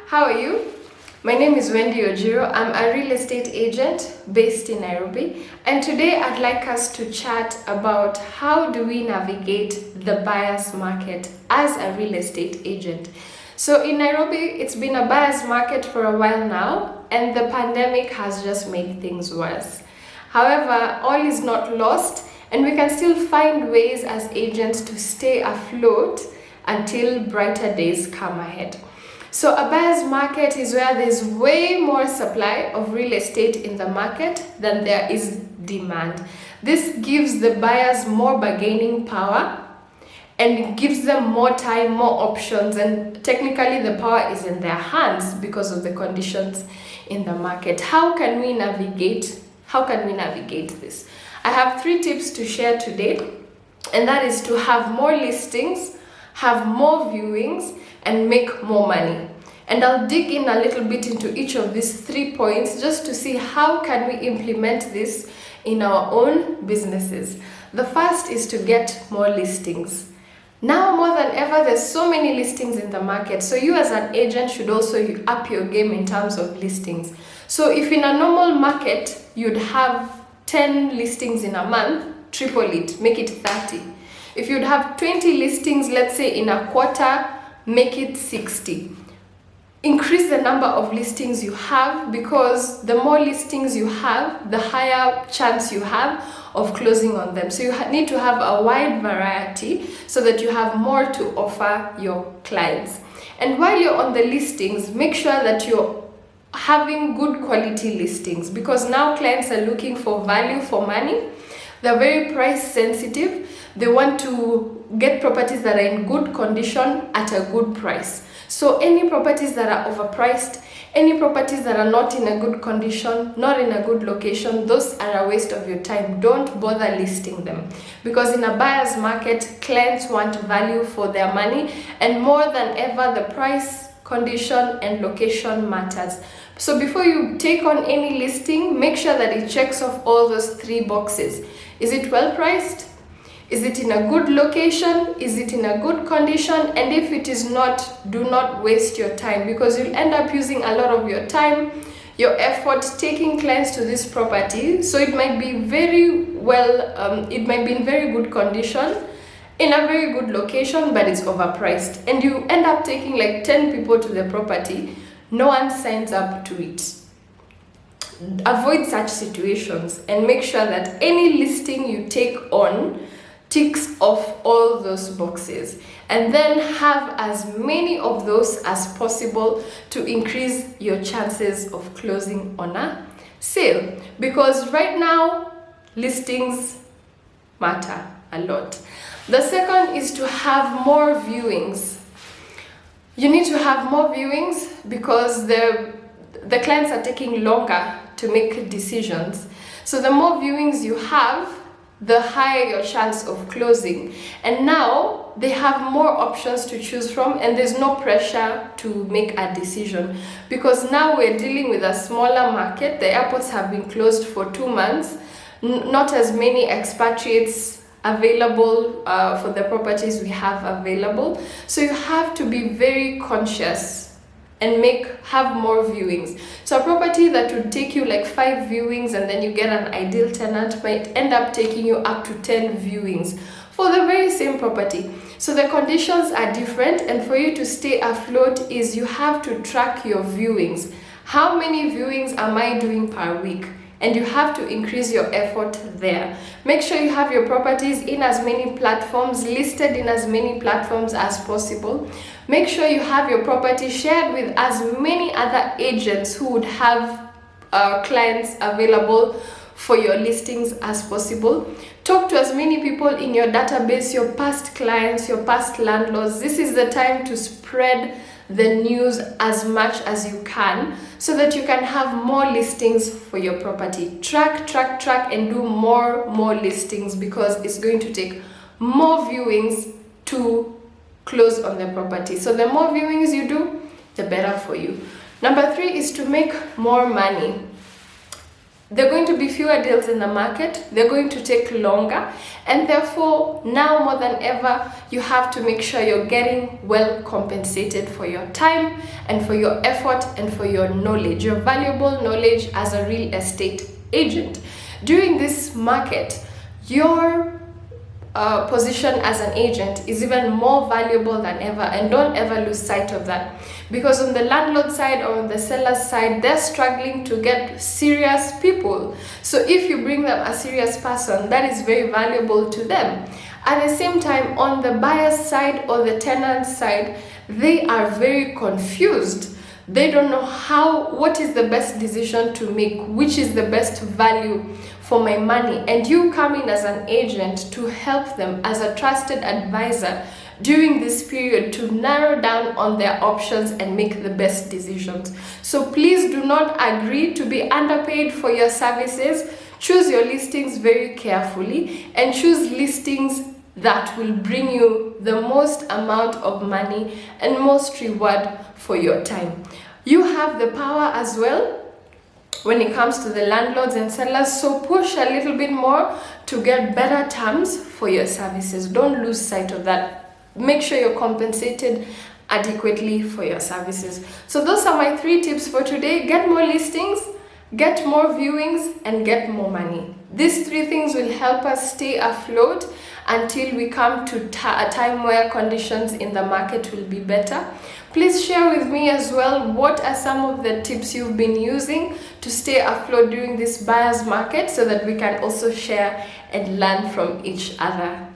how are you? My name is Wendy Ojiro. I'm a real estate agent based in Nairobi, and today I'd like us to chat about how do we navigate the buyer's market as a real estate agent. So in Nairobi, it's been a buyer's market for a while now, and the pandemic has just made things worse. However, all is not lost, and we can still find ways as agents to stay afloat until brighter days come ahead. So a buyer's market is where there's way more supply of real estate in the market than there is demand. This gives the buyers more bargaining power, and it gives them more time, more options, and technically the power is in their hands because of the conditions in the market. How can we navigate this? I have 3 tips to share today, and that is to have more listings, have more viewings, and make more money. And I'll dig in a little bit into each of these 3 points just to see how can we implement this in our own businesses. The first is to get more listings. Now more than ever, there's so many listings in the market. So you as an agent should also up your game in terms of listings. So if in a normal market, you'd have 10 listings in a month, triple it, make it 30. If you'd have 20 listings, let's say in a quarter, make it 60. Increase the number of listings you have, because the more listings you have, the higher chance you have of closing on them. So you need to have a wide variety so that you have more to offer your clients. And while you're on the listings, make sure that you're having good quality listings, because now clients are looking for value for money. They're very price sensitive. They want to get properties that are in good condition at a good price. So any properties that are overpriced, any properties that are not in a good condition, not in a good location, those are a waste of your time. Don't bother listing them, because in a buyer's market, clients want value for their money, and more than ever, the price, condition, and location matters. So before you take on any listing, make sure that it checks off all those 3 boxes. Is it well priced? Is it in a good location? Is it in a good condition? And if it is not, do not waste your time, because you'll end up using a lot of your time, your effort taking clients to this property. So it might be very well, it might be in very good condition, in a very good location, but it's overpriced. And you end up taking like 10 people to the property. No one signs up to it. Avoid such situations and make sure that any listing you take on ticks off all those boxes, and then have as many of those as possible to increase your chances of closing on a sale, because right now listings matter a lot. The second is to have more viewings. You need to have more viewings because the clients are taking longer to make decisions. So the more viewings you have, the higher your chance of closing. And now they have more options to choose from, and there's no pressure to make a decision, because now we're dealing with a smaller market. The airports have been closed for 2 months. Not as many expatriates available for the properties we have available. So you have to be very conscious and have more viewings. So a property that would take you like 5 viewings and then you get an ideal tenant might end up taking you up to 10 viewings for the very same property. So the conditions are different, and for you to stay afloat is you have to track your viewings. How many viewings am I doing per week? And you have to increase your effort there. Make sure you have your properties in as many platforms, listed in as many platforms as possible. Make sure you have your property shared with as many other agents who would have clients available for your listings as possible. Talk to as many people in your database, your past clients, your past landlords. This is the time to spread the news as much as you can, so that you can have more listings for your property. Track, and do more listings, because it's going to take more viewings to close on the property. So the more viewings you do, the better for you. Number 3 is to make more money. There are going to be fewer deals in the market, they're going to take longer, and therefore now more than ever you have to make sure you're getting well compensated for your time and for your effort and for your knowledge, your valuable knowledge as a real estate agent. During this market, your position as an agent is even more valuable than ever, and don't ever lose sight of that, because on the landlord side or on the seller's side, they're struggling to get serious people. So if you bring them a serious person, that is very valuable to them. At the same time, on the buyer's side or the tenant's side, they are very confused. They don't know what is the best decision to make, which is the best value for my money. And you come in as an agent to help them as a trusted advisor during this period to narrow down on their options and make the best decisions. So please do not agree to be underpaid for your services. Choose your listings very carefully and choose listings that will bring you the most amount of money and most reward for your time. You have the power as well when it comes to the landlords and sellers, so push a little bit more to get better terms for your services. Don't lose sight of that. Make sure you're compensated adequately for your services. So those are my 3 tips for today. Get more listings, get more viewings, and get more money. These 3 things will help us stay afloat until we come to a time where conditions in the market will be better. Please share with me as well what are some of the tips you've been using to stay afloat during this buyer's market, so that we can also share and learn from each other.